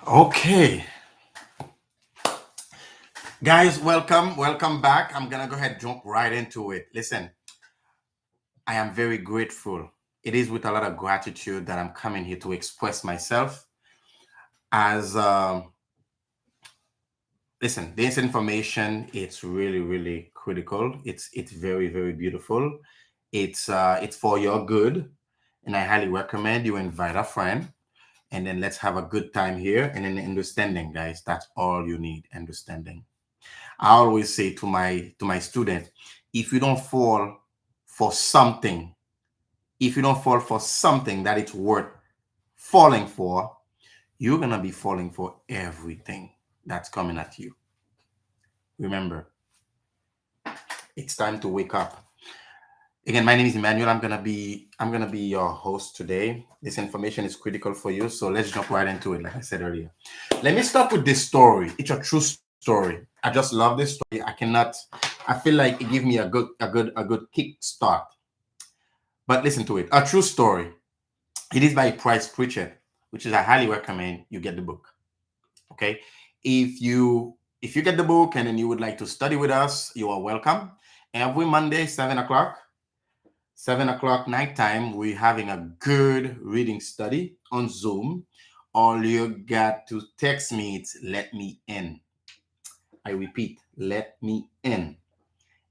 Okay, guys, welcome back. I'm gonna go ahead jump right into it. Listen, I am very grateful. It is with a lot of gratitude that I'm coming here to express myself. As listen, this information it's really critical. It's very beautiful. It's for your good, and I highly recommend you invite a friend, and then let's have a good time here. And then understanding, guys. That's all you need. Understanding. I always say to my student, if you don't fall for something, if you don't fall for something that it's worth falling for, you're gonna be falling for everything that's coming at you. Remember, it's time to wake up. Again, my name is Emmanuel. I'm gonna be your host today. This information is critical for you, so let's jump right into it. Like I said earlier, let me start with this story. It's a true story. I just love this story. I feel like it gives me a good kick start. But listen to it. A true story. It is by Price Pritchett, which is I highly recommend you get the book. Okay, if you get the book and then you would like to study with us, you are welcome. Every Monday, 7 o'clock. 7 o'clock nighttime, we're having a good reading study on Zoom. All you got to text me, it's let me in. I repeat, let me in.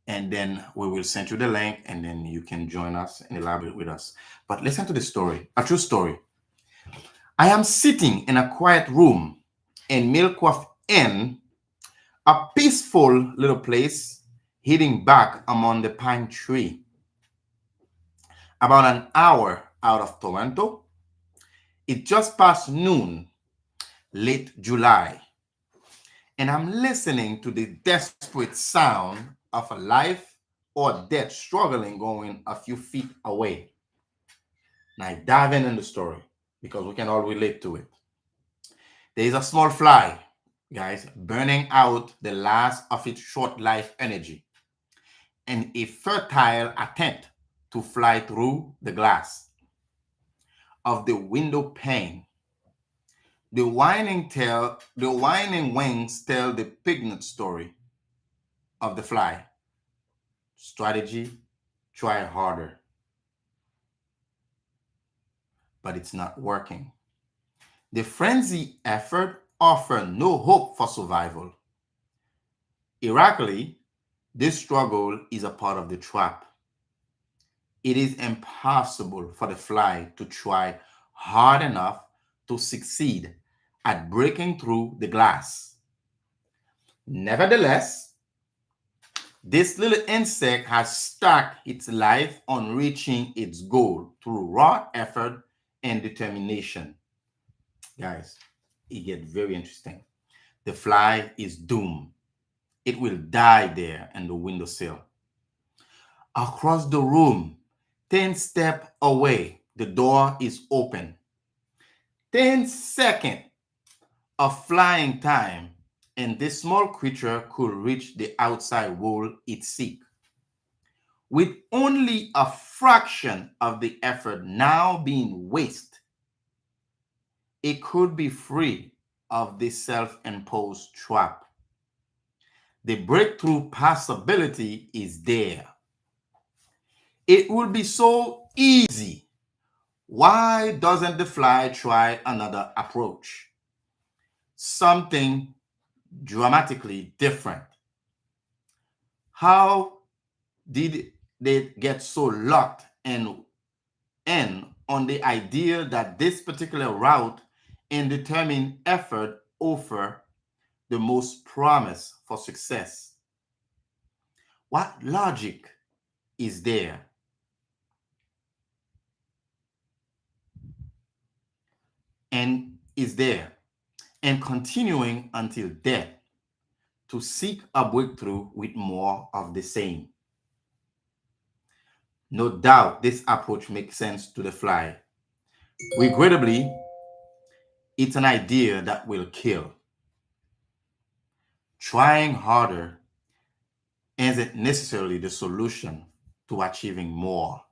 And then we will send you the link and then you can join us and elaborate with us. But listen to the story, a true story. I am sitting in a quiet room in Milquoff Inn, a peaceful little place hidden back among the pine tree, about an hour out of Toronto. It's just past noon, late July, and I'm listening to the desperate sound of a life or death struggling going a few feet away. Now I dive in the story because we can all relate to it. There is a small fly, guys, burning out the last of its short life energy and a fertile attempt to fly through the glass of the window pane. The whining wings tell the pignut story of the fly. Strategy, try harder, but it's not working. The frenzy effort offer no hope for survival. Ironically, this struggle is a part of the trap. It is impossible for the fly to try hard enough to succeed at breaking through the glass. Nevertheless, this little insect has staked its life on reaching its goal through raw effort and determination. Guys, it gets very interesting. The fly is doomed. It will die there in the windowsill. Across the room, 10 steps away, the door is open. 10 seconds of flying time, and this small creature could reach the outside world it seeks. With only a fraction of the effort now being wasted, it could be free of this self-imposed trap. The breakthrough possibility is there. It would be so easy. Why doesn't the fly try another approach? Something dramatically different. How did they get so locked in on the idea that this particular route and determined effort offer the most promise for success? What logic is there? And is there? And continuing until death to seek a breakthrough with more of the same. No doubt this approach makes sense to the fly. Regrettably, it's an idea that will kill. Trying harder isn't necessarily the solution to achieving more.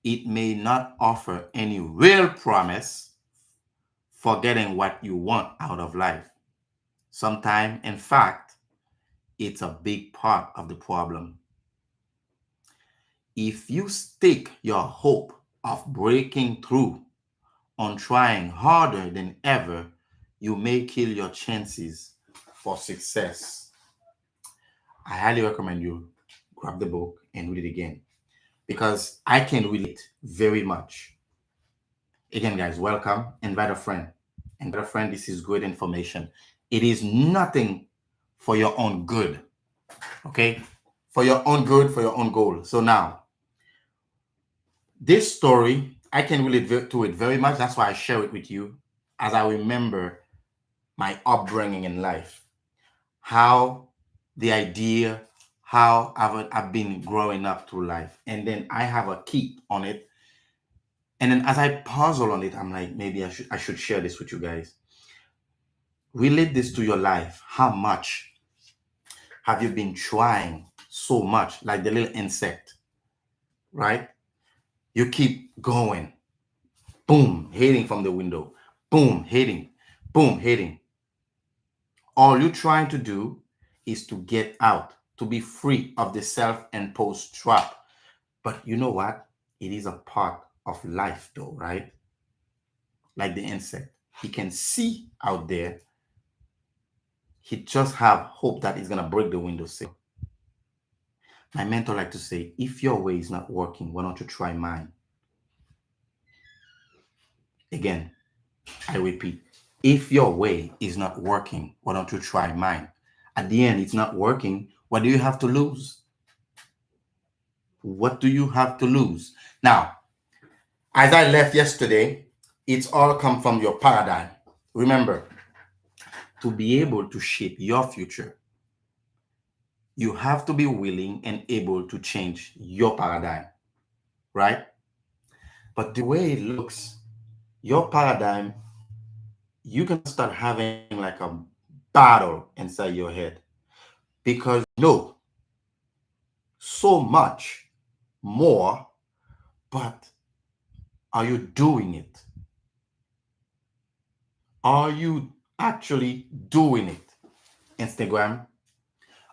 It may not offer any real promise forgetting what you want out of life. Sometimes, in fact, it's a big part of the problem. If you stake your hope of breaking through on trying harder than ever, you may kill your chances for success. I highly recommend you grab the book and read it again because I can relate very much. Again, guys, welcome. Invite a friend. Invite a friend. This is good information. It is nothing for your own good. Okay? For your own good, for your own goal. So now, this story, I can relate to it very much. That's why I share it with you as I remember my upbringing in life. How the idea, how I've been growing up through life. And then I have a key on it. And then as I puzzle on it, I'm like, maybe I should share this with you guys. Relate this to your life. How much have you been trying so much, like the little insect, right? You keep going, boom, hitting from the window, boom, hitting, boom, hitting. All you're trying to do is to get out, to be free of the self-imposed trap. But you know what? It is a part of life, though, right? Like the insect. He can see out there. He just have hope that he's gonna break the window sill. My mentor like to say, if your way is not working, why don't you try mine? Again, I repeat, if your way is not working, why don't you try mine? At the end, it's not working. What do you have to lose? What do you have to lose? Now, as I left yesterday, it's all come from your paradigm. Remember, to be able to shape your future, you have to be willing and able to change your paradigm, right? But the way it looks, your paradigm, you can start having like a battle inside your head because you know so much more, but are you doing it? Are you actually doing it? Instagram,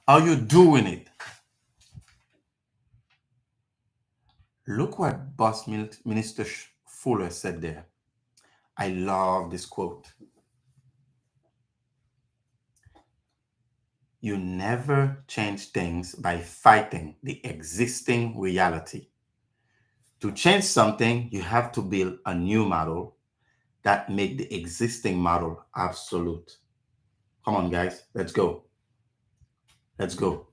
are you doing it? Look what Minister Fuller said there. I love this quote. You never change things by fighting the existing reality. To change something, you have to build a new model that make the existing model absolute. Come on, guys, let's go. Let's go.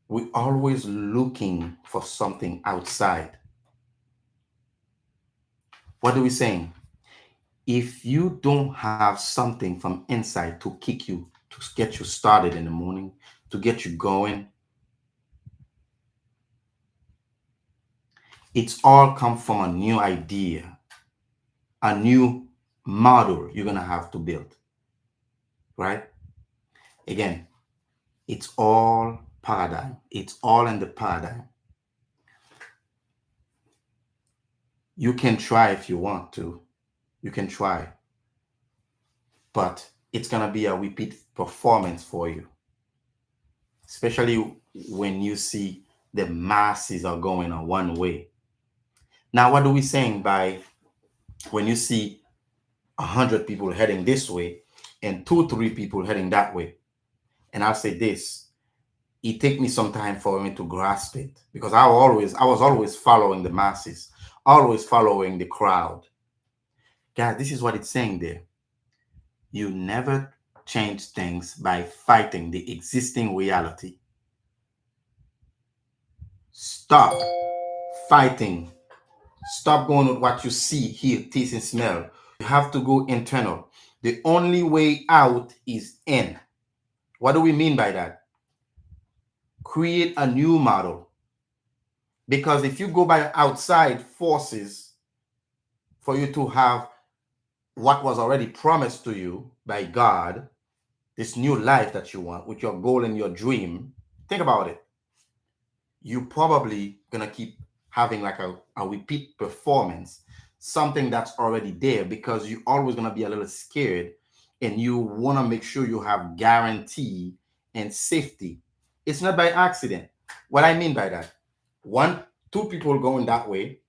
We're always looking for something outside. What are we saying? If you don't have something from inside to kick you, to get you started in the morning, to get you going, it's all come from a new idea, a new model you're going to have to build, right? Again, it's all paradigm. It's all in the paradigm. You can try if you want to. You can try. But it's going to be a repeat performance for you, especially when you see the masses are going on one way. Now, what are we saying by when you see 100 people heading this way and 2, 3 people heading that way? And I'll say this, it take me some time for me to grasp it because I was always following the masses, always following the crowd. Guys, this is what it's saying there. You never change things by fighting the existing reality. Stop fighting. Stop going with what you see, hear, taste, and smell. You have to go internal. The only way out is in. What do we mean by that? Create a new model. Because if you go by outside forces for you to have what was already promised to you by God, this new life that you want with your goal and your dream, think about it. You probably gonna keep having like a repeat performance. something that's already there because you're always going to be a little scared and you want to make sure you have guarantee and safety. It's not by accident. What I mean by that, one, two people going that way,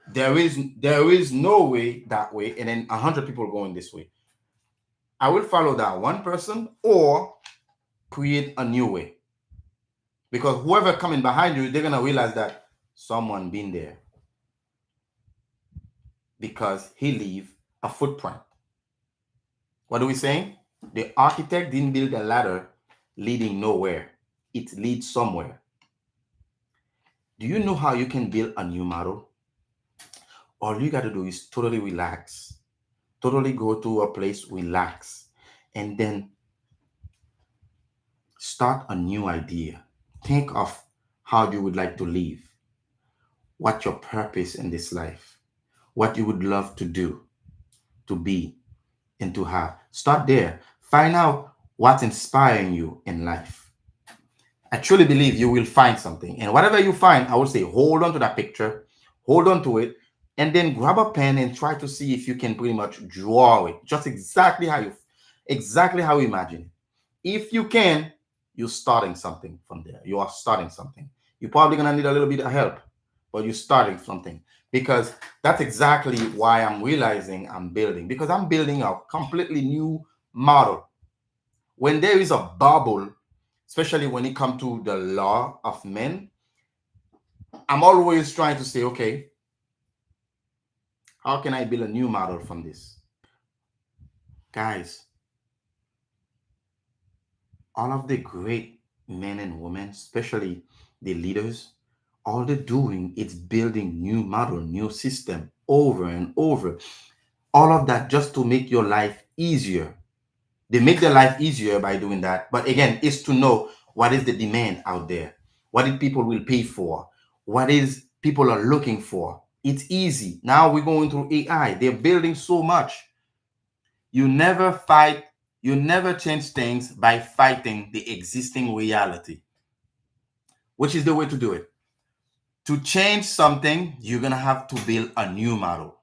there is no way that way, and then 100 people going this way. I will follow that one person or create a new way because whoever coming behind you, they're gonna realize that someone been there because he leave a footprint. What are we saying? The architect didn't build a ladder leading nowhere. It leads somewhere. Do you know how you can build a new model? All you got to do is totally relax, totally go to a place, relax, and then start a new idea. Think of how you would like to live, what your purpose in this life, what you would love to do, to be, and to have. Start there. Find out what's inspiring you in life. I truly believe you will find something. And whatever you find, I would say hold on to that picture, hold on to it, and then grab a pen and try to see if you can pretty much draw it just exactly how you imagine it. If you can, you're starting something from there. You are starting something. You're probably gonna need a little bit of help, but you're starting something because that's exactly why I'm realizing I'm building because I'm building a completely new model. When there is a bubble, especially when it comes to the law of men, I'm always trying to say, okay, how can I build a new model from this? Guys, all of the great men and women, especially the leaders, all they're doing is building new model, new system over and over. All of that just to make your life easier. They make their life easier by doing that. But again, it's to know what is the demand out there, what is people will pay for, what is people are looking for. It's easy. Now we're going through AI. They're building so much. You never fight, you never change things by fighting the existing reality, which is the way to do it. To change something, you're going to have to build a new model.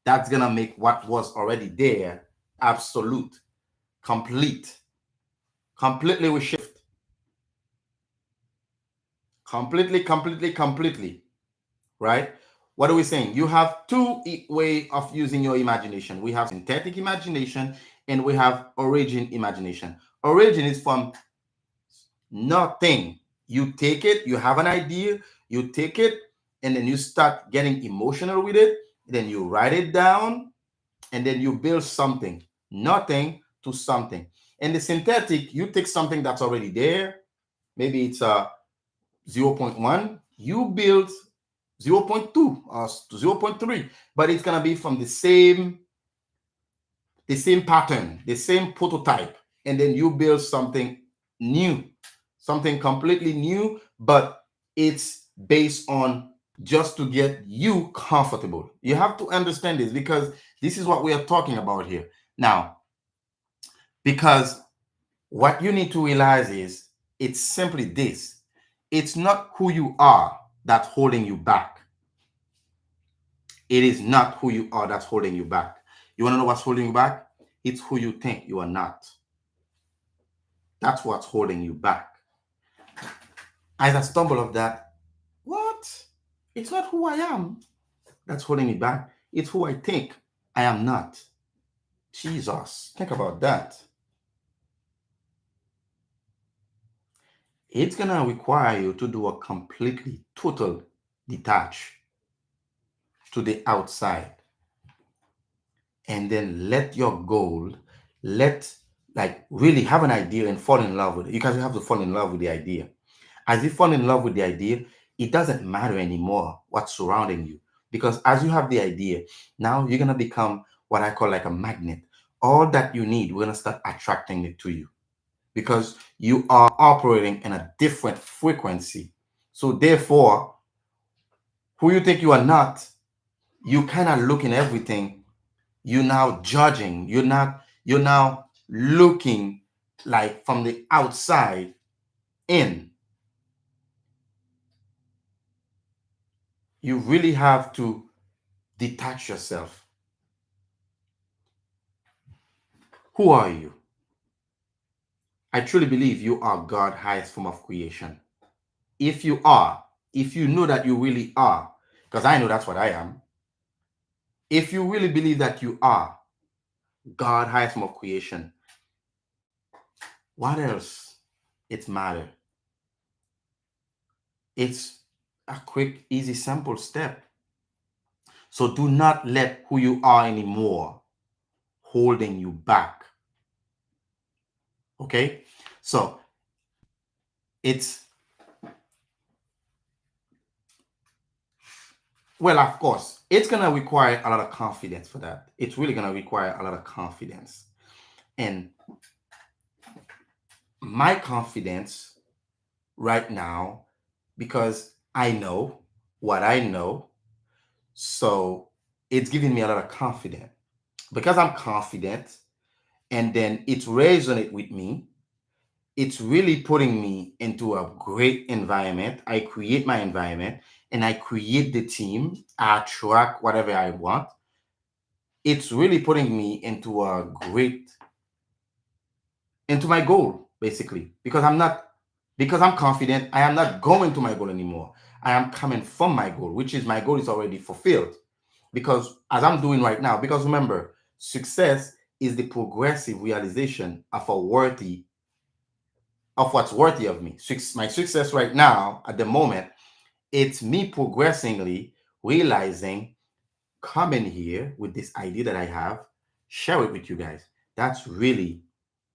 That's going to make what was already there absolute, complete, completely we shift. Completely, right? What are we saying? You have two way of using your imagination. We have synthetic imagination and we have origin imagination. Origin is from nothing. You take it, you have an idea, you take it, and then you start getting emotional with it. Then you write it down, and then you build something. Nothing to something. And the synthetic, you take something that's already there. Maybe it's a 0.1. You build 0.2 or 0.3, but it's gonna be from the same pattern, the same prototype, and then you build something new, something completely new, but it's based on just to get you comfortable. You have to understand this because this is what we are talking about here. Now, because what you need to realize is it's simply this. It's not who you are that's holding you back. It is not who you are that's holding you back. You want to know what's holding you back? It's who you think you are not. That's what's holding you back. As I stumble of that, what? It's not who I am that's holding me back. It's who I think I am not. Jesus, think about that. It's gonna require you to do a completely total detach to the outside and then let your goal, let like really have an idea and fall in love with it. You guys have to fall in love with the idea. As you fall in love with the idea, it doesn't matter anymore what's surrounding you. Because as you have the idea, now you're going to become what I call like a magnet. All that you need, we're going to start attracting it to you because you are operating in a different frequency. So, therefore, who you think you are not, you kind of look in everything. You're now judging. You're now looking like from the outside in. You really have to Detach yourself. Who are you? I truly believe you are God's highest form of creation. If you are, if you know that you really are, because I know that's what I am, if you really believe that you are God's highest form of creation, what else? It's matter. It's a quick, easy, simple step. So do not let who you are anymore holding you back. Okay? So it's, well, of course, it's going to require a lot of confidence for that. It's really going to require a lot of confidence. And my confidence right now, because I know what I know, so it's giving me a lot of confidence. Because I'm confident, and then it resonates with me, it's really putting me into a great environment. I create my environment and I create the team. I attract whatever I want. It's really putting me into a great, into my goal, basically. Because I'm confident, I am not going to my goal anymore. I am coming from my goal, which is my goal is already fulfilled. Because as I'm doing right now, because remember, success is the progressive realization of a worthy of what's worthy of me. My success right now, at the moment, it's me progressively realizing, coming here with this idea that I have, share it with you guys. That's really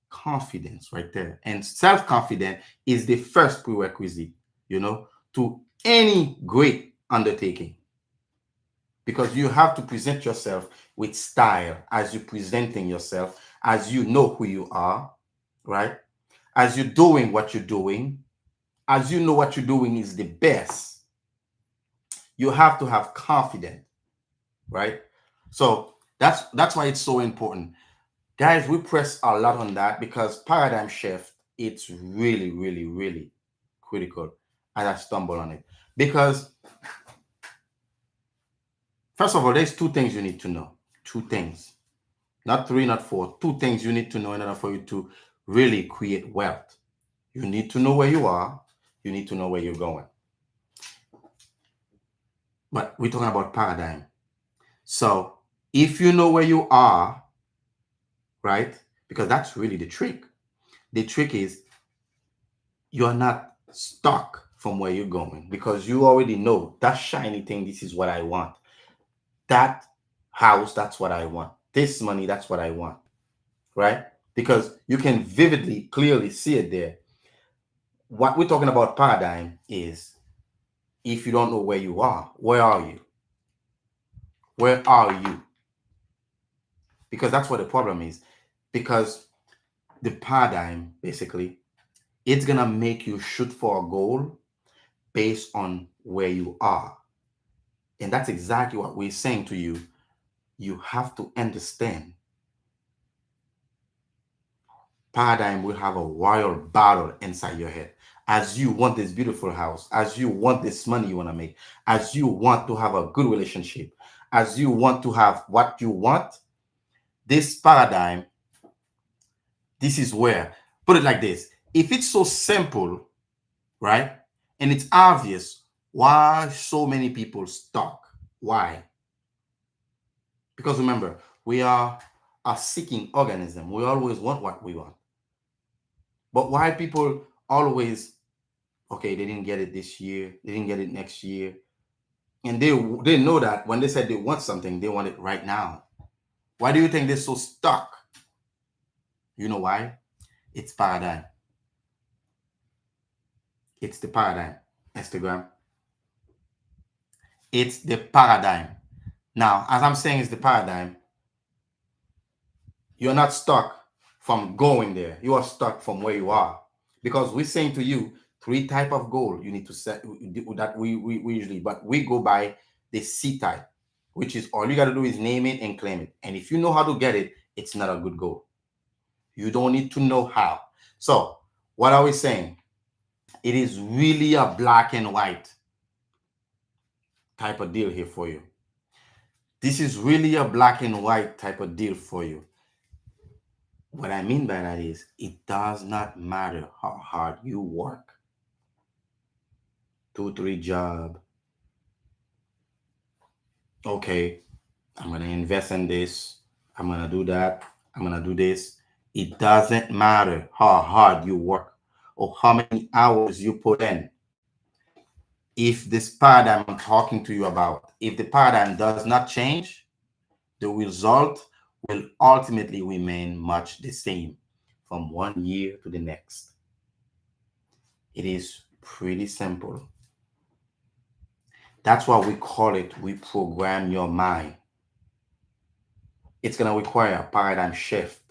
confidence right there. And self confidence is the first prerequisite, to any great undertaking. Because you have to present yourself with style as you're presenting yourself, as you know who you are, right? As you're doing what you're doing, as you know what you're doing is the best, you have to have confidence, right? So that's why it's so important. Guys, we press a lot on that because paradigm shift, it's really, really, really critical. And I stumble on it. Because first of all, there's two things you need to know. Two things. Not three, not four. Two things you need to know in order for you to really create wealth. You need to know where you are. You need to know where you're going. But we're talking about paradigm. So if you know where you are, right? Because that's really the trick. The trick is you're not stuck from where you're going because you already know that shiny thing, this is what I want. That house, that's what I want. This money, that's what I want, right? Because you can vividly, clearly see it there. What we're talking about paradigm is if you don't know where you are, where are you? Where are you? Because that's what the problem is. Because the paradigm, basically, it's going to make you shoot for a goal based on where you are. And that's exactly what we're saying to you. You have to understand paradigm will have a wild battle inside your head. As you want this beautiful house, as you want this money you want to make, as you want to have a good relationship, as you want to have what you want, this paradigm, this is where, put it like this. If it's so simple, right? And it's obvious, why so many people stuck? Why? Because remember, we are a seeking organism. We always want what we want. But why people always, okay, they didn't get it this year, they didn't get it next year. And they know that when they said they want something, they want it right now. Why do you think they're so stuck? You know why? It's paradigm. It's the paradigm. Instagram. It's the paradigm. Now, as I'm saying, it's the paradigm. You're not stuck from going there. You are stuck from where you are. Because we're saying to you, three type of goal you need to set that we usually, but we go by the C type, which is all you got to do is name it and claim it. And if you know how to get it, it's not a good goal. You don't need to know how. So what are we saying? It is really a black and white type of deal here for you. This is really a black and white type of deal for you. What I mean by that is it does not matter how hard you work, two, three job. Okay, I'm gonna invest in this. I'm gonna do that. I'm gonna do this. It doesn't matter how hard you work or how many hours you put in. If this paradigm I'm talking to you about, if the paradigm does not change, the result will ultimately remain much the same from one year to the next. It is pretty simple. That's why we call it reprogram your mind. It's going to require a paradigm shift.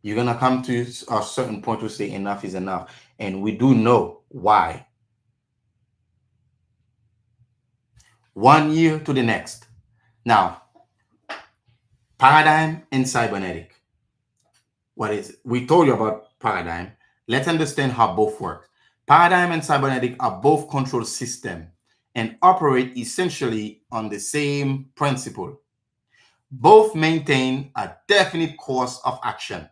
You're going to come to a certain point to say enough is enough. And we do know why. One year to the next. Now, paradigm and cybernetic. What is it? We told you about paradigm. Let's understand how both work. Paradigm and cybernetic are both control system and operate essentially on the same principle. Both maintain a definite course of action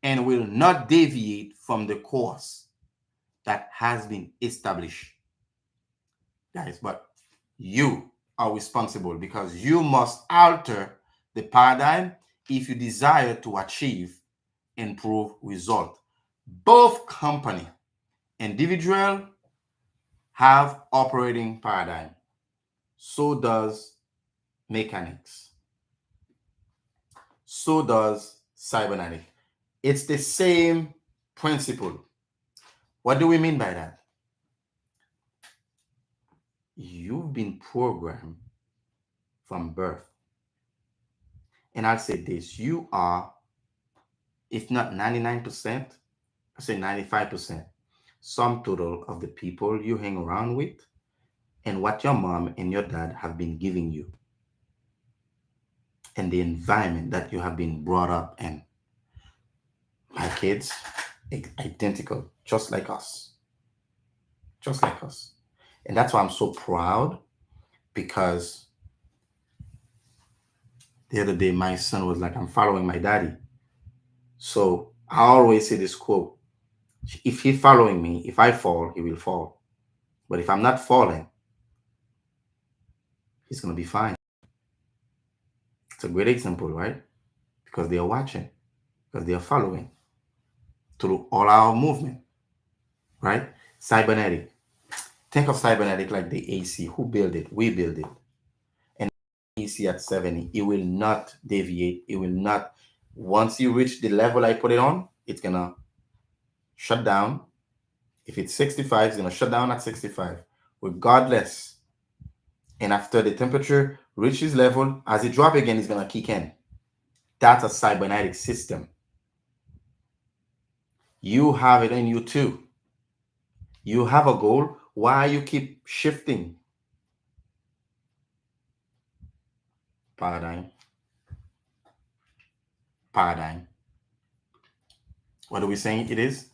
and will not deviate from the course that has been established. Guys, but you are responsible because you must alter the paradigm if you desire to achieve improved result. Both company, individual have operating paradigm. So does mechanics. So does cybernetic. It's the same principle. What do we mean by that? You've been programmed from birth. And I'll say this, you are, if not 99%, I say 95%, sum total of the people you hang around with and what your mom and your dad have been giving you and the environment that you have been brought up in. My kids, identical, just like us. Just like us. And that's why I'm so proud because the other day my son was like, I'm following my daddy. So I always say this quote, if he's following me, if I fall, he will fall. But if I'm not falling, he's going to be fine. It's a great example, right? Because they are watching, because they are following through all our movement, right? Cybernetic. Think of cybernetic like the AC. Who built it? We build it. And AC at 70, it will not deviate. It will not. Once you reach the level I put it on, it's going to shut down. If it's 65, it's going to shut down at 65, regardless. And after the temperature reaches level, as it drop again, it's going to kick in. That's a cybernetic system. You have it in you too. You have a goal. Why you keep shifting? Paradigm. Paradigm. What are we saying it is?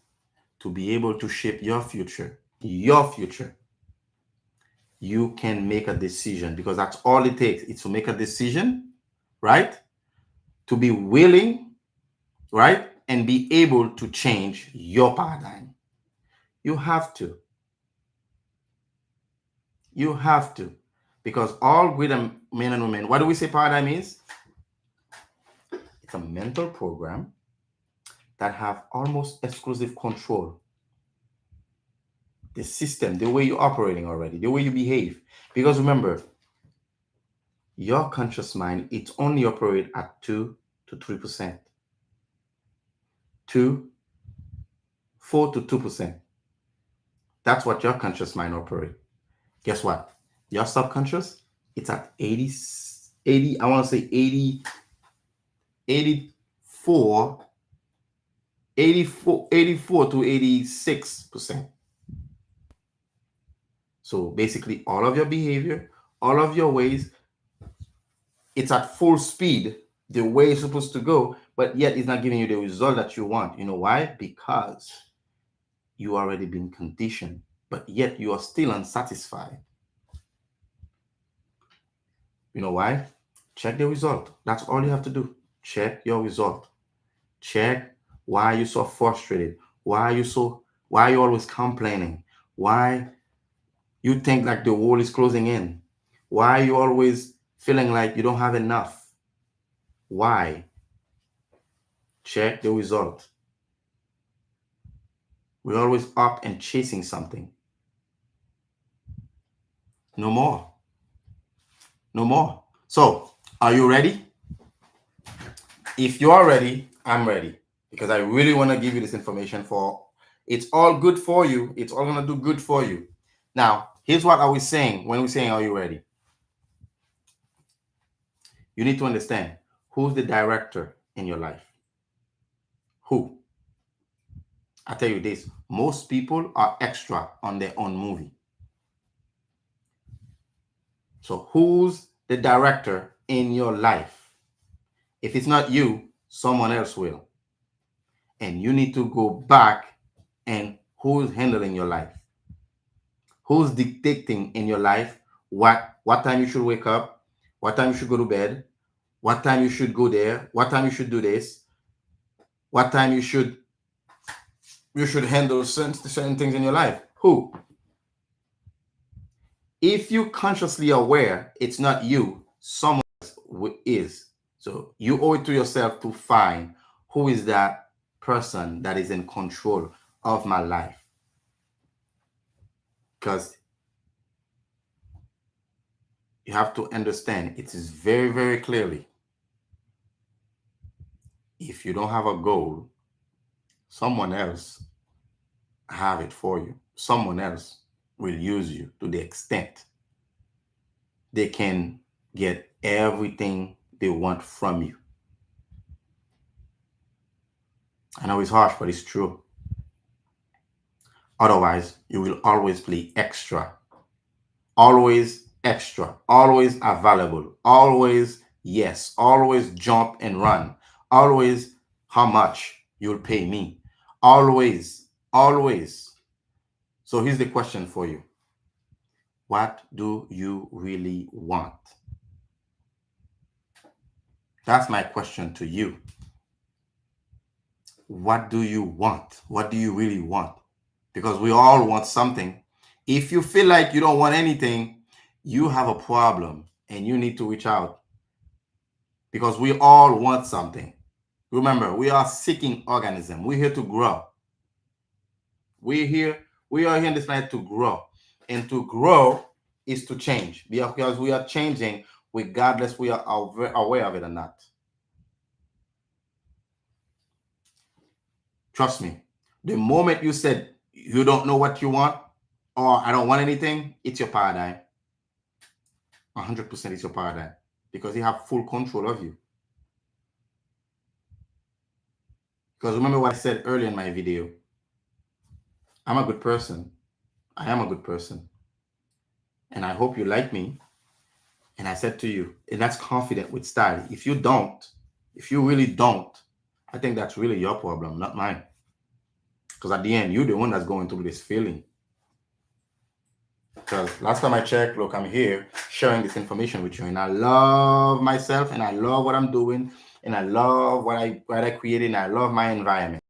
To be able to shape your future. Your future. You can make a decision because that's all it takes. It's to make a decision, right? To be willing, right? And be able to change your paradigm. You have to. You have to. Because all great men and women, what do we say paradigm is? It's a mental program that have almost exclusive control. The system, the way you're operating already, the way you behave. Because remember, your conscious mind, it only operates at 2 to 3%. 4 to 2%. That's what your conscious mind operates. Guess what? Your subconscious, it's at 80, I want to say 84 to 86%. So basically all of your behavior, all of your ways, it's at full speed, the way it's supposed to go, but yet it's not giving you the result that you want. You know why? Because you already been conditioned, but yet you are still unsatisfied. You know why? Check the result. That's all you have to do. Check your result. Check why you're so frustrated. Why are you always complaining? Why you think like the wall is closing in? Why are you always feeling like you don't have enough? Why? Check the result. We're always up and chasing something. No more. No more. So, are you ready? If you are ready, I'm ready. Because I really want to give you this information for it's all good for you. It's all gonna do good for you. Now, here's what I was saying when we're saying, are you ready? You need to understand who's the director in your life. Who? I tell you this, most people are extra on their own movie. So who's the director in your life? If it's not you, someone else will. And you need to go back and who's handling your life? Who's dictating in your life what time you should wake up, what time you should go to bed, what time you should go there, what time you should do this, what time you should handle certain things in your life. Who? If you consciously aware it's not you, someone else is. So you owe it to yourself to find who is that person that is in control of my life. Because you have to understand it is very, very clearly. If you don't have a goal, someone else have it for you. Someone else will use you to the extent they can get everything they want from you. I know it's harsh, but it's true. Otherwise, you will always play extra, always extra, always available, always yes, always jump and run, always how much you'll pay me, always, always. So here's the question for you. What do you really want? That's my question to you. What do you want? What do you really want? Because we all want something. If you feel like you don't want anything, you have a problem and you need to reach out because we all want something. Remember, we are seeking organism. We're here to grow. We are here in this planet to grow. And to grow is to change because we are changing regardless we are aware of it or not. Trust me. The moment you said you don't know what you want or I don't want anything, it's your paradigm. 100% is your paradigm because you have full control of you. Because remember what I said earlier in my video. I'm a good person. I am a good person. And I hope you like me. And I said to you, and that's confident with style. If you don't, if you really don't, I think that's really your problem, not mine. Because at the end, you're the one that's going through this feeling. Because last time I checked, look, I'm here sharing this information with you. And I love myself and I love what I'm doing. And I love what I created. And I love my environment.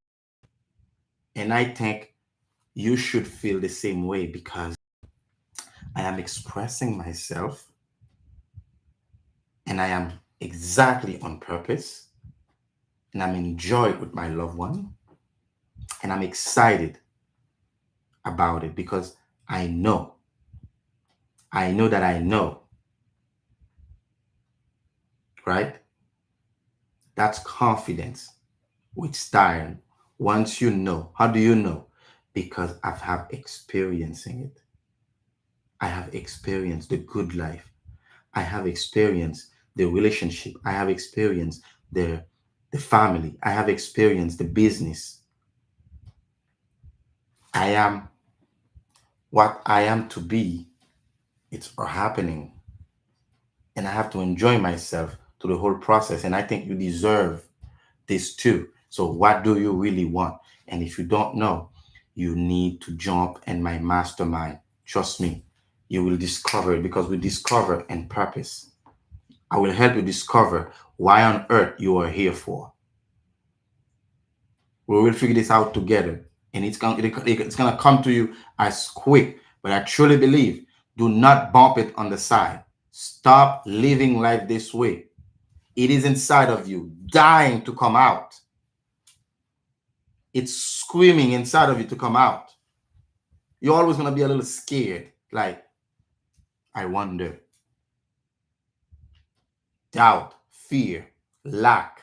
And I think you should feel the same way because I am expressing myself and I am exactly on purpose and I'm enjoying with my loved one and I'm excited about it because I know that I know, right? That's confidence with style. Once you know, how do you know? Because I've had experiencing it. I have experienced the good life. I have experienced the relationship. I have experienced the family. I have experienced the business. I am what I am to be. It's happening. And I have to enjoy myself to the whole process. And I think you deserve this too. So what do you really want? And if you don't know, you need to jump in my mastermind. Trust me, you will discover it because we discover in purpose. I will help you discover why on earth you are here for. We will figure this out together. And it's gonna come to you as quick. But I truly believe, do not bump it on the side. Stop living life this way. It is inside of you, dying to come out. It's screaming inside of you to come out. You're always gonna be a little scared, like, I wonder, doubt, fear, lack.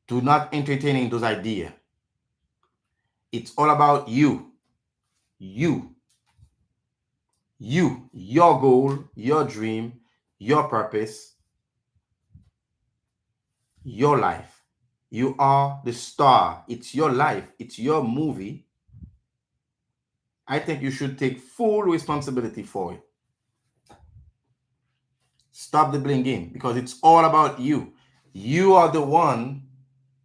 Do not entertaining those ideas. It's all about you. You, your goal, your dream, your purpose, your life. You are the star. It's your life. It's your movie. I think you should take full responsibility for it. Stop the blame game, because it's all about you. You are the one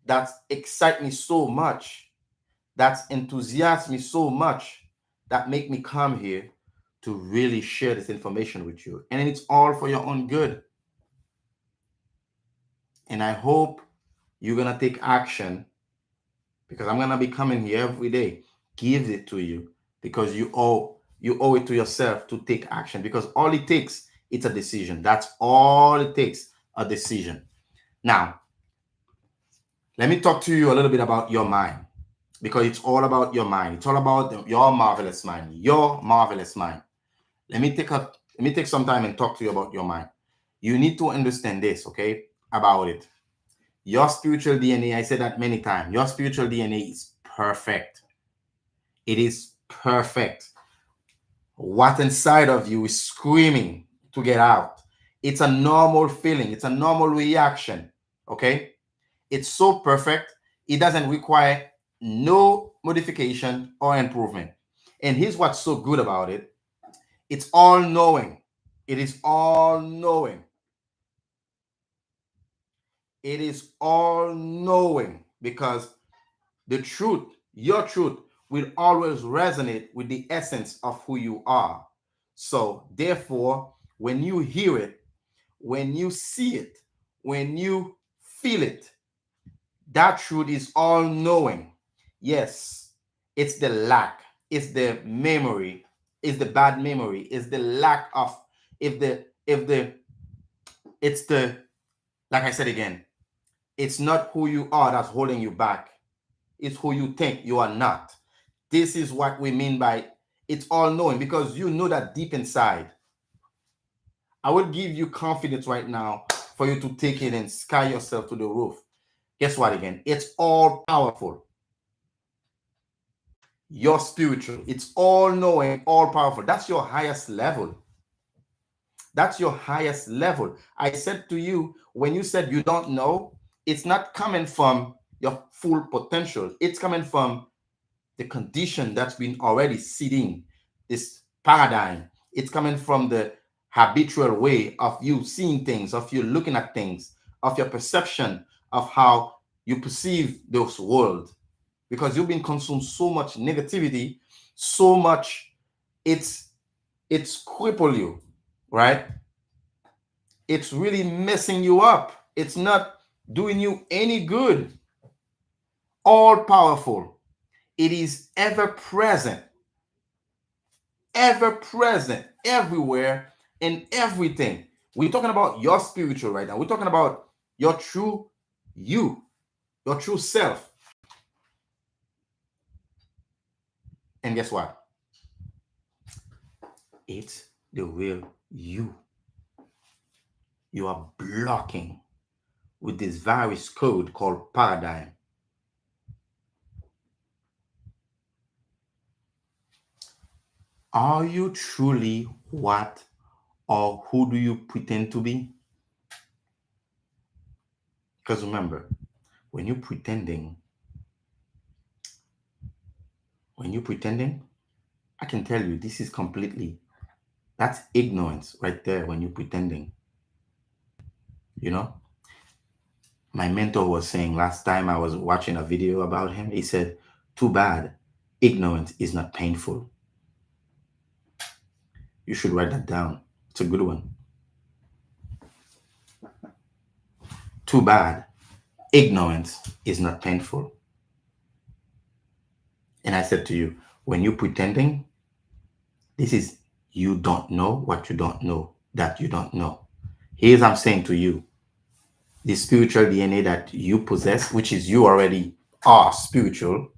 that excites me so much, that enthusiasms me so much, that make me come here to really share this information with you. And it's all for your own good. And I hope you're going to take action, because I'm going to be coming here every day, give it to you, because you owe it to yourself to take action, because all it takes, it's a decision. That's all it takes, a decision. Now, let me talk to you a little bit about your mind, because it's all about your mind. It's all about your marvelous mind, your marvelous mind. Let me take some time and talk to you about your mind. You need to understand this, okay, about it. Your spiritual DNA, I said that many times, your spiritual DNA is perfect. It is perfect. What inside of you is screaming to get out. It's a normal feeling. It's a normal reaction, okay? It's so perfect, it doesn't require no modification or improvement. And here's what's so good about it. It's all knowing. It is all knowing. It is all knowing, because the truth, your truth, will always resonate with the essence of who you are. So, therefore, when you hear it, when you see it, when you feel it, that truth is all knowing. Yes, it's the lack, it's the memory, it's the bad memory, it's the lack of, it's the, like I said again, it's not who you are that's holding you back. It's who you think you are not. This is what we mean by it's all knowing, because you know that deep inside. I will give you confidence right now for you to take it and sky yourself to the roof. Guess what again? It's all powerful. You're spiritual. It's all knowing, all powerful. That's your highest level. That's your highest level. I said to you, when you said you don't know, it's not coming from your full potential. It's coming from the condition that's been already sitting, this paradigm. It's coming from the habitual way of you seeing things, of you looking at things, of your perception of how you perceive this world. Because you've been consumed so much negativity, so much, it's cripple you, right? It's really messing you up. It's not doing you any good. All powerful. It is ever present, everywhere, in everything. We're talking about your spiritual right now. We're talking about your true you, your true self. And guess what? It's the real you. You are blocking with this virus code called paradigm. Are you truly what or who do you pretend to be? Because remember, when you're pretending, I can tell you this is completely, that's ignorance right there when you're pretending. You know, my mentor was saying last time I was watching a video about him, he said, too bad, ignorance is not painful. You should write that down. It's a good one. too bad. Ignorance is not painful. And I said to you, when you're pretending, this is you don't know what you don't know that you don't know. Here's I'm saying to you, the spiritual DNA that you possess, which is you already are spiritual,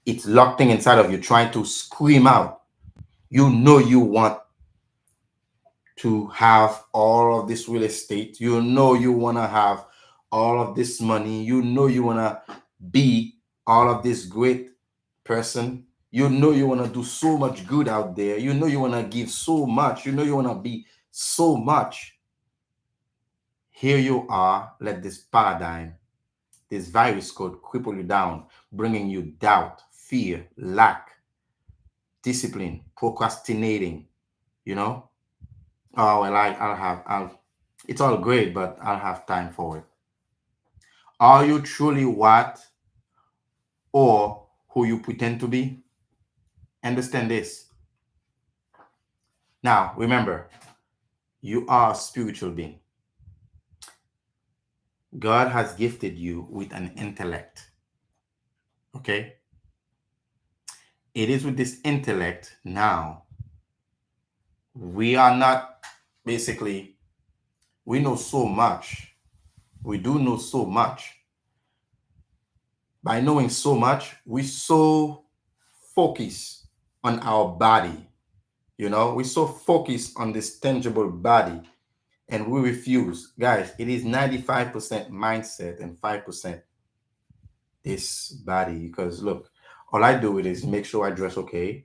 it's locked in inside of you, trying to scream out. You know you want to have all of this real estate. You know you want to have all of this money. You know you want to be all of this great person. You know you want to do so much good out there. You know you want to give so much. You know you want to be so much. Here you are, let this paradigm, this virus code cripple you down, bringing you doubt, fear, lack, discipline, procrastinating, you know? Oh, well, it's all great, but I'll have time for it. Are you truly what or who you pretend to be? Understand this. Now, remember, you are a spiritual being. God has gifted you with an intellect. Okay? It is with this intellect now. We are not basically, we know so much. We do know so much. By knowing so much, we so focus on our body. You know, we so focus on this tangible body and we refuse. Guys, it is 95% mindset and 5% this body. Because look, all I do with is make sure I dress okay,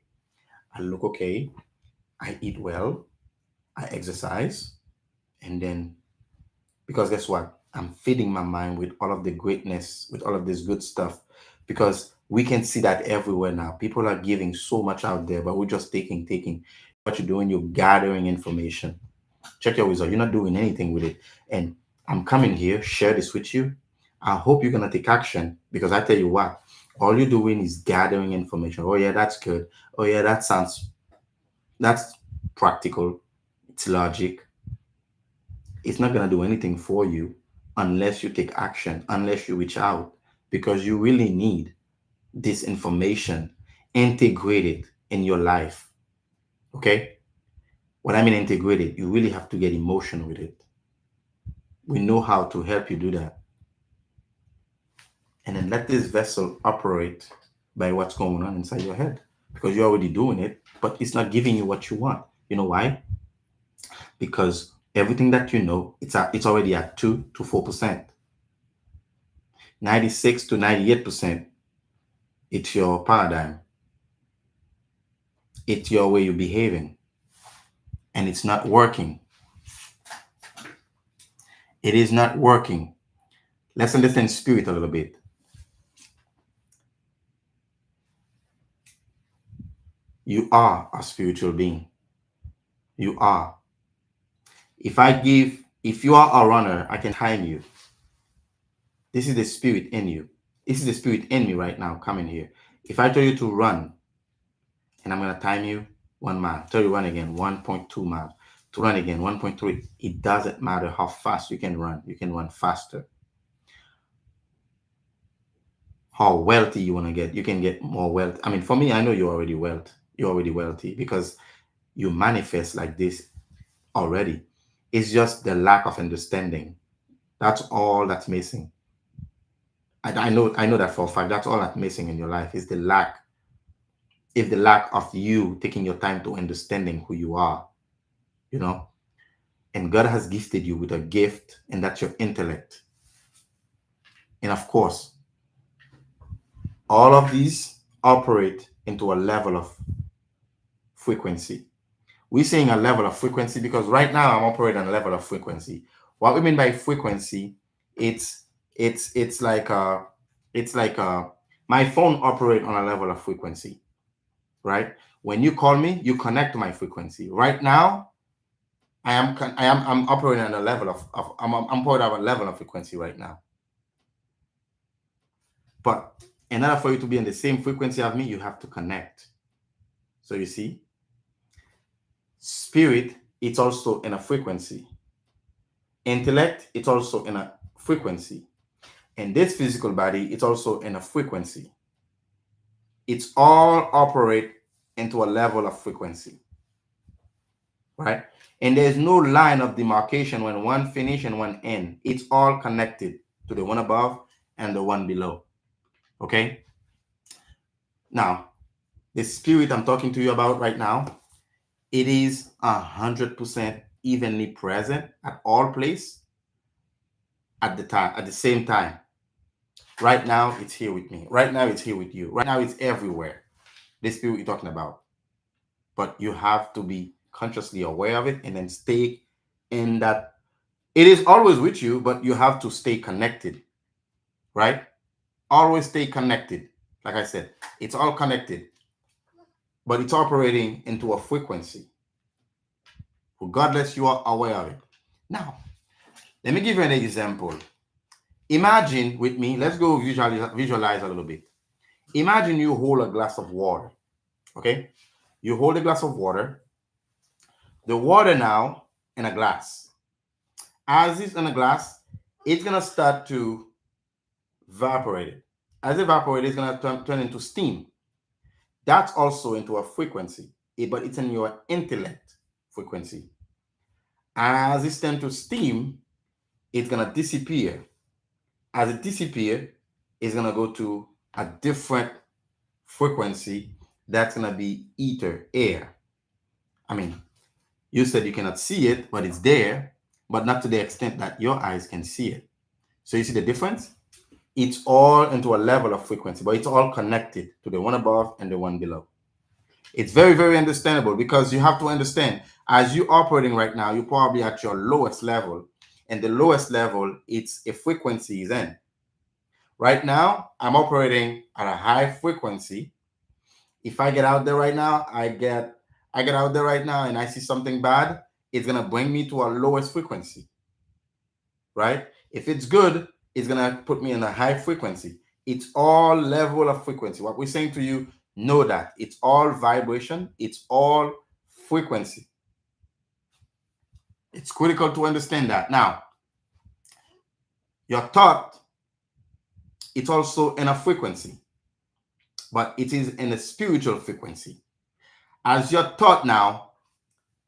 I look okay, I eat well, I exercise, and then because guess what? I'm feeding my mind with all of the greatness, with all of this good stuff. Because we can see that everywhere now. People are giving so much out there, but we're just taking. What you're doing, you're gathering information. Check your result. You're not doing anything with it. And I'm coming here, share this with you. I hope you're gonna take action because I tell you what, all you're doing is gathering information. Oh yeah, that's good. Oh yeah, that's practical. It's logic. It's not going to do anything for you unless you take action, unless you reach out, because you really need this information integrated in your life. Okay? What I mean integrated, you really have to get emotion with it. We know how to help you do that. And then let this vessel operate by what's going on inside your head because you're already doing it, but it's not giving you what you want. You know why? Because everything that you know, it's already at 2 to 4%. 96 to 98%, it's your paradigm. It's your way you're behaving. And it's not working. It is not working. Let's understand spirit a little bit. You are a spiritual being. You are. If you are a runner, I can time you. This is the spirit in you. This is the spirit in me right now coming here. If I tell you to run, and I'm going to time you 1 mile, tell you run again, 1.2 miles, to run again, 1.3, it doesn't matter how fast you can run faster. How wealthy you want to get, you can get more wealth. I mean, for me, I know you're already wealthy because you manifest like this already. It's just the lack of understanding. That's all that's missing. I know that for a fact. That's all that's missing in your life is the lack of you taking your time to understanding who you are, you know. And God has gifted you with a gift, and that's your intellect. And of course, all of these operate into a level of frequency. We're saying a level of frequency because right now I'm operating on a level of frequency. What we mean by frequency, it's it's like my phone operate on a level of frequency, right? When you call me, you connect to my frequency. Right now, I'm operating on a level of I'm operating on a level of frequency right now. But in order for you to be in the same frequency of me, you have to connect. So you see, spirit, it's also in a frequency. Intellect, it's also in a frequency. And this physical body, it's also in a frequency. It's all operate into a level of frequency, right? And there's no line of demarcation when one finish and one end. It's all connected to the one above and the one below. Okay. Now, the spirit I'm talking to you about right now, it is 100% evenly present at all place at the time, at the same time. Right now, it's here with me. Right now, it's here with you. Right now, it's everywhere. The spirit you're talking about. But you have to be consciously aware of it and then stay in that. It is always with you, but you have to stay connected, right? Always stay connected. Like I said, it's all connected, but it's operating into a frequency. Regardless, you are aware of it. Now, let me give you an example. Imagine with me, let's go visualize a little bit. Imagine you hold a glass of water, okay? You hold a glass of water. The water now in a glass. As it's in a glass, it's going to start to evaporate. As it evaporates, it's going to turn into steam. That's also into a frequency, but it's in your intellect frequency. As it turns to steam, it's going to disappear. As it disappears, it's going to go to a different frequency. That's going to be ether, air. I mean, you said you cannot see it, but it's there, but not to the extent that your eyes can see it. So you see the difference? It's all into a level of frequency, but it's all connected to the one above and the one below. It's very, very understandable because you have to understand, as you're operating right now, you're probably at your lowest level. And the lowest level, it's a frequency is in. Right now, I'm operating at a high frequency. If I get out there right now, I get out there right now and I see something bad, it's going to bring me to a lowest frequency, right? If it's good, it's going to put me in a high frequency. It's all level of frequency. What we're saying to you, know that it's all vibration. It's all frequency. It's critical to understand that. Now, your thought, it's also in a frequency, but it is in a spiritual frequency. As your thought now,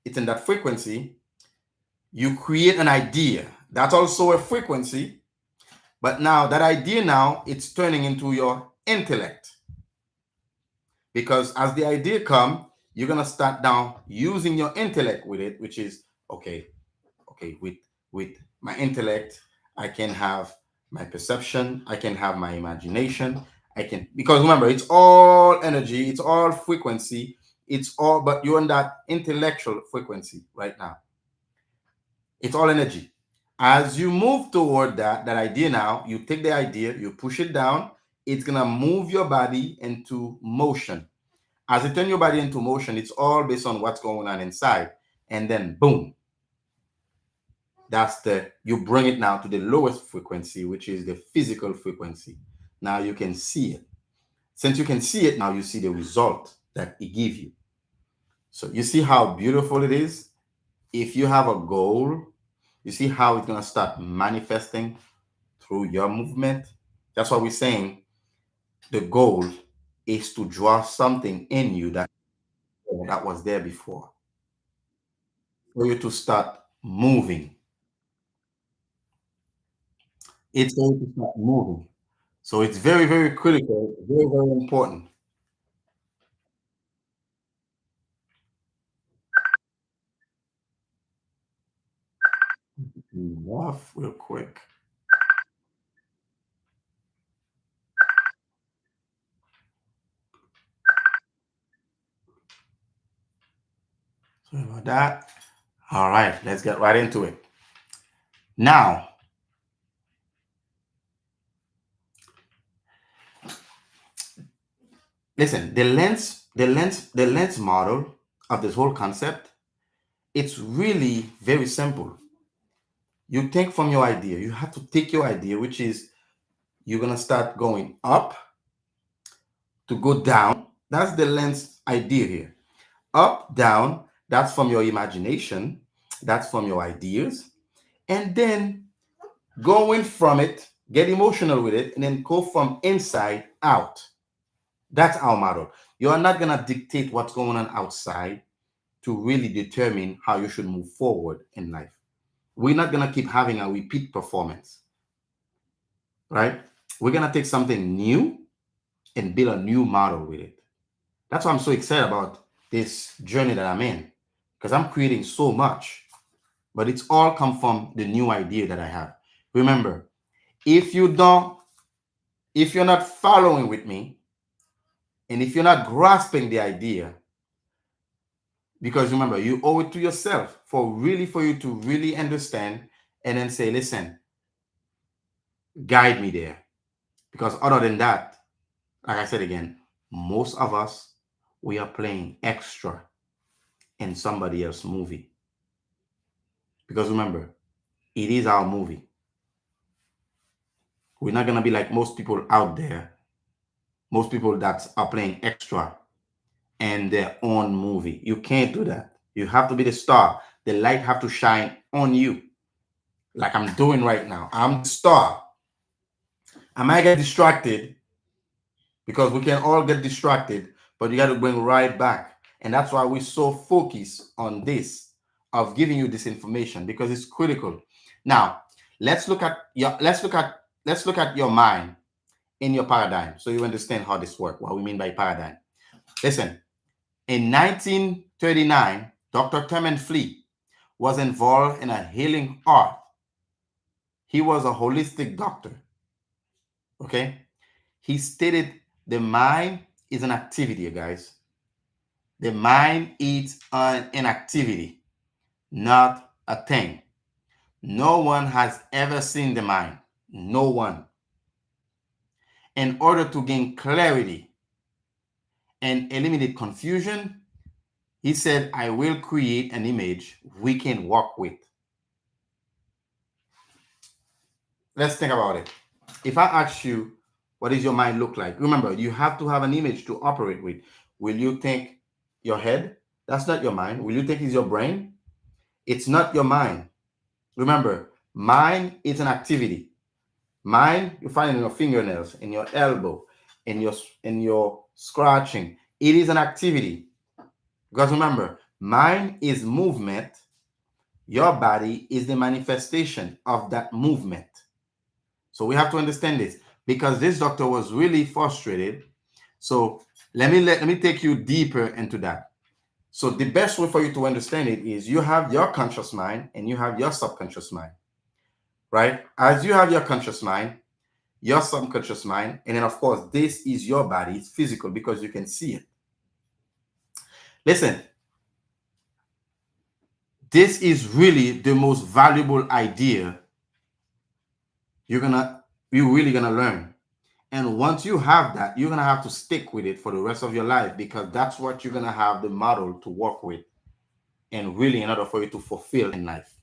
it's in that frequency, you create an idea. That's also a frequency, but now that idea now, it's turning into your intellect. Because as the idea come, you're going to start now using your intellect with it, which is, okay, with my intellect, I can have my perception, I can have my imagination, because remember, it's all energy, it's all frequency, it's all, but you're on that intellectual frequency right now. It's all energy. As you move toward that idea now, you take the idea, you push it down, it's going to move your body into motion. As it turns your body into motion, it's all based on what's going on inside. And then boom, you bring it now to the lowest frequency, which is the physical frequency. Now you can see it. Since you can see it, now you see the result that it gives you. So you see how beautiful it is? If you have a goal, you see how it's going to start manifesting through your movement. That's what we're saying. The goal is to draw something in you that was there before, for you to start moving. It's going to start moving. So it's very, very critical, very, very important. Off real quick. Sorry about that. All right, let's get right into it. Now, listen, the lens model of this whole concept, it's really very simple. You think from your idea. You have to take your idea, which is you're gonna start going up to go down. That's the lens idea here. Up, down, that's from your imagination, that's from your ideas. And then go in from it, get emotional with it, and then go from inside out. That's our model. You are not going to dictate what's going on outside to really determine how you should move forward in life. We're not going to keep having a repeat performance, right? We're going to take something new and build a new model with it. That's why I'm so excited about this journey that I'm in, because I'm creating so much, but it's all come from the new idea that I have. Remember, if you don't, if you're not following with me, and if you're not grasping the idea, because remember, you owe it to yourself for you to really understand and then say, listen, guide me there. Because other than that, like I said again, most of us, we are playing extra in somebody else's movie. Because remember, it is our movie. We're not going to be like most people out there, most people that are playing extra in their own movie. You can't do that. You have to be the star. The light have to shine on you, like I'm doing right now. I'm the star. I might get distracted, because we can all get distracted, but you got to bring right back. And that's why we're so focused on this, of giving you this information, because it's critical. Now, let's look at your mind in your paradigm, so you understand how this works, what we mean by paradigm. Listen, in 1939, Dr. Clement Fleet was involved in a healing art. He was a holistic doctor. Okay? He stated the mind is an activity, you guys. The mind is an activity, not a thing. No one has ever seen the mind. No one. In order to gain clarity and eliminate confusion, he said, I will create an image we can work with. Let's think about it. If I ask you, what does your mind look like? Remember, you have to have an image to operate with. Will you think your head? That's not your mind. Will you think it's your brain? It's not your mind. Remember, mind is an activity. Mind, you find in your fingernails, in your elbow, in your scratching. It is an activity. Because remember, mind is movement. Your body is the manifestation of that movement. So we have to understand this, because this doctor was really frustrated. So let me take you deeper into that. So the best way for you to understand it is, you have your conscious mind and you have your subconscious mind, right? As you have your conscious mind, your subconscious mind, and then of course, this is your body. It's physical because you can see it. Listen, this is really the most valuable idea you're really gonna learn. And once you have that, you're gonna have to stick with it for the rest of your life, because that's what you're gonna have the model to work with, and really in order for you to fulfill in life.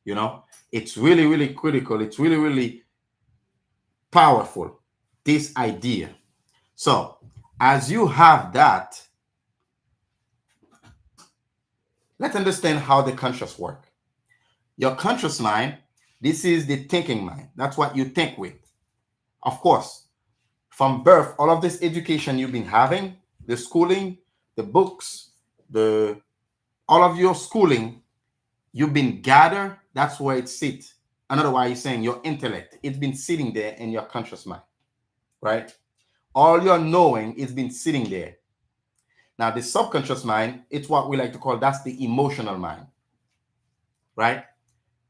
You know, it's really, really critical. It's really, really powerful, this idea. So as you have that, let's understand how the conscious work. Your conscious mind, this is the thinking mind. That's what you think with. Of course, from birth, all of this education you've been having, the schooling, the books, all of your schooling, you've been gathered. That's where it sits. Another way you're saying your intellect, it's been sitting there in your conscious mind, right? All your knowing, it's been sitting there. Now, the subconscious mind, it's what we like to call, that's the emotional mind, right?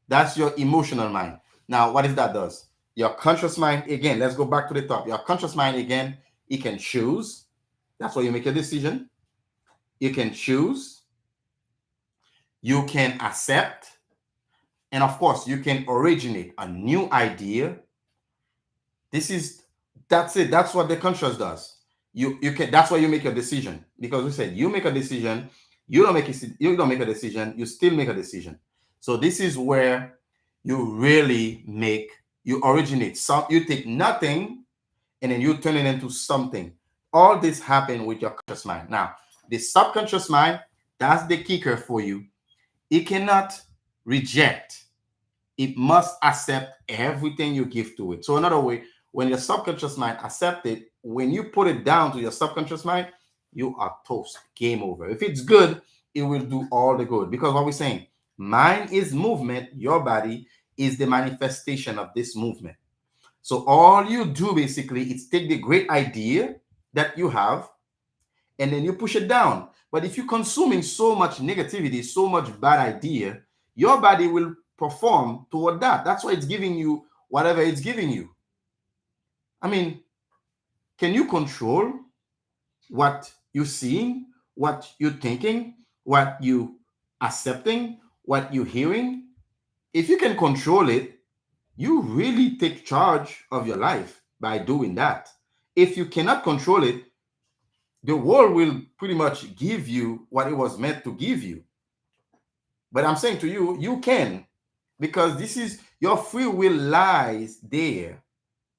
That's your emotional mind. Now, what if that does? Your conscious mind, again, let's go back to the top. Your conscious mind, again, it can choose. That's why you make a decision. You can choose. You can accept. And of course, you can originate a new idea. That's it. That's what the conscious does. You can. That's why you make a decision, because we said you make a decision. You don't make a decision. You still make a decision. So this is where you really you originate. You take nothing and then you turn it into something. All this happen with your conscious mind. Now, the subconscious mind, that's the kicker for you. It cannot reject. It must accept everything you give to it. So another way, when your subconscious mind accept it, when you put it down to your subconscious mind, you are toast. Game over. If it's good, it will do all the good. Because what we're saying, mind is movement, your body is the manifestation of this movement. So all you do basically is take the great idea that you have and then you push it down. But if you're consuming so much negativity, so much bad idea, your body will perform toward that. That's why it's giving you whatever it's giving you. I mean, can you control what you're seeing, what you're thinking, what you accepting, what you're hearing? If you can control it, you really take charge of your life by doing that. If you cannot control it, the world will pretty much give you what it was meant to give you. But I'm saying to you, you can, because this is your free will lies there,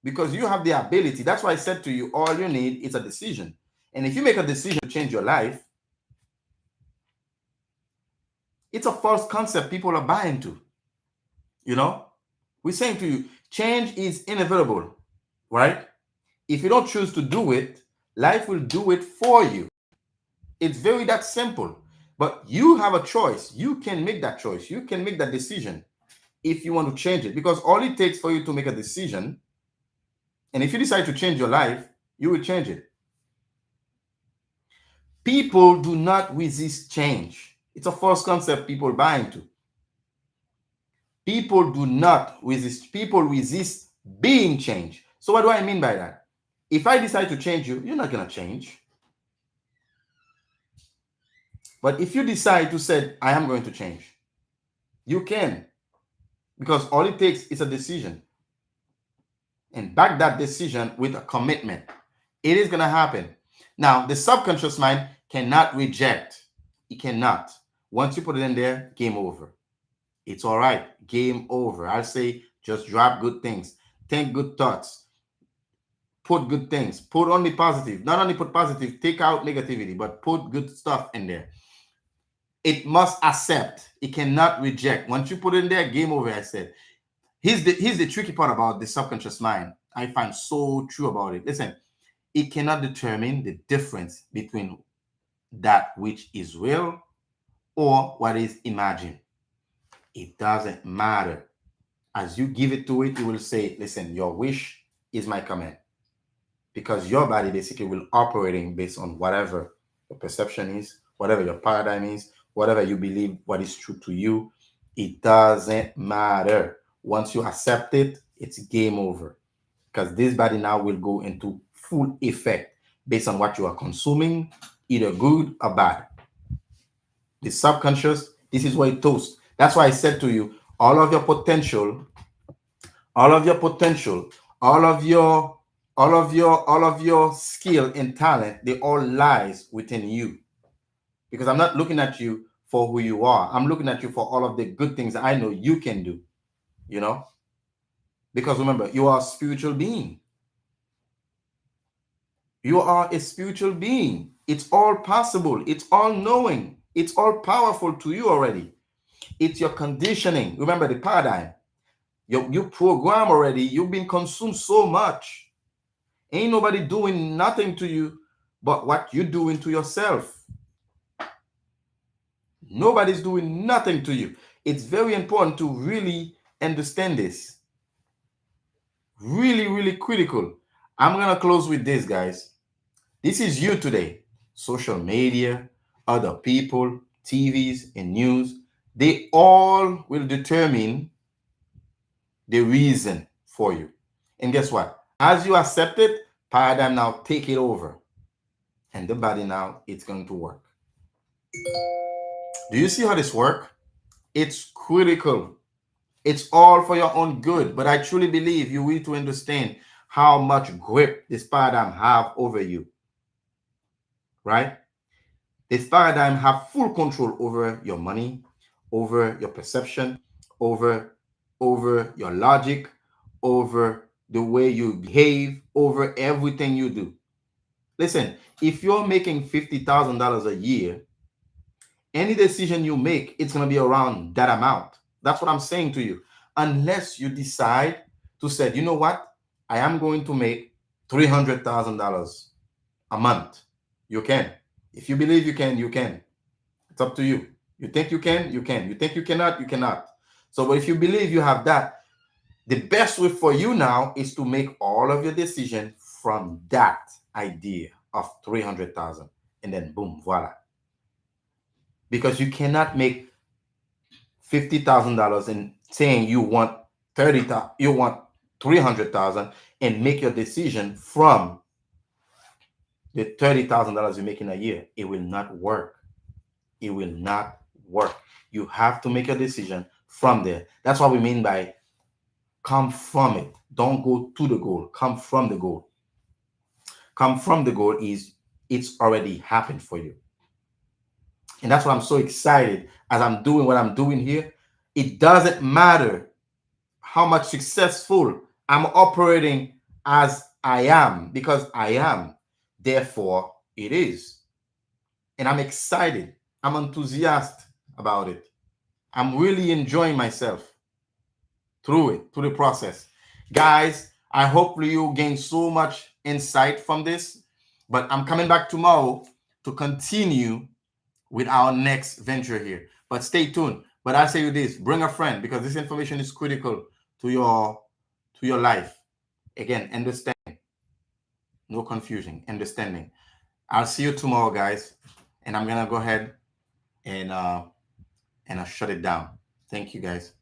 because you have the ability. That's why I said to you, all you need is a decision. And if you make a decision to change your life, it's a false concept people are buying to. You know, we're saying to you, change is inevitable, right? If you don't choose to do it, life will do it for you. It's very that simple. But you have a choice. You can make that choice. You can make that decision if you want to change it. Because all it takes for you to make a decision, and if you decide to change your life, you will change it. People do not resist change. It's a false concept people buy into. People do not resist. People resist being changed. So what do I mean by that? If I decide to change you, you're not going to change. But if you decide to say, I am going to change, you can. Because all it takes is a decision. And back that decision with a commitment. It is going to happen. Now, the subconscious mind cannot reject. It cannot. Once you put it in there, game over. It's all right. Game over. I say just drop good things. Think good thoughts. Put good things. Put only positive. Not only put positive, take out negativity, but put good stuff in there. It must accept. It cannot reject. Once you put it in there, game over, I said. Here's the tricky part about the subconscious mind. I find so true about it. Listen, it cannot determine the difference between that which is real or what is imagined. It doesn't matter. As you give it to it, it will say, listen, your wish is my command. Because your body basically will operating based on whatever your perception is, whatever your paradigm is, whatever you believe, what is true to you. It doesn't matter. Once you accept it, it's game over. Because this body now will go into full effect based on what you are consuming, either good or bad. The subconscious, this is where it toasts. That's why I said to you, all of your potential, all of your potential, all of your skill and talent, they all lies within you. Because I'm not looking at you for who you are. I'm looking at you for all of the good things I know you can do. You know? Because remember, you are a spiritual being. You are a spiritual being. It's all possible. It's all knowing. It's all powerful to you already. It's your conditioning. Remember the paradigm. You program already. You've been consumed so much. Ain't nobody doing nothing to you but what you're doing to yourself. Nobody's doing nothing to you. It's very important to really understand this. Really, really critical. I'm going to close with this, guys. This is you today. Social media, other people, TVs, and news, they all will determine the reason for you. And guess what? As you accept it, paradigm now take it over. And the body now, it's going to work. Do you see how this works? It's critical. It's all for your own good. But I truly believe you need to understand how much grip this paradigm have over you. Right? This paradigm have full control over your money, over your perception, over your logic, over the way you behave, over everything you do. Listen, if you're making $50,000 a year, any decision you make, it's going to be around that amount. That's what I'm saying to you. unless you decide to say, you know what, I am going to make $300,000 a month. You can. If you believe you can, you can. It's up to you. You think you can, you can. You think you cannot, you cannot. So, but if you believe you have that, the best way for you now is to make all of your decision from that idea of 300,000, and then boom, voila. Because you cannot make $50,000 and saying you want 30,000, you want 300,000, and make your decision from the $30,000 you're making a year. It will not work. It will not work. You have to make a decision from there. That's what we mean by come from it. Don't go to the goal. Come from the goal. Come from the goal is it's already happened for you. And that's why I'm so excited as I'm doing what I'm doing here. It doesn't matter how much successful I'm operating as I am, because I am. Therefore, it is. And I'm excited. I'm enthusiastic about it. I'm really enjoying myself through the process. Guys, I hope you gain so much insight from this. But I'm coming back tomorrow to continue with our next venture here. But stay tuned. But I'll say you this: bring a friend, because this information is critical to your life. Again, understand, no confusion, understanding. I'll see you tomorrow, guys, and I'm gonna go ahead and I'll shut it down. Thank you, guys.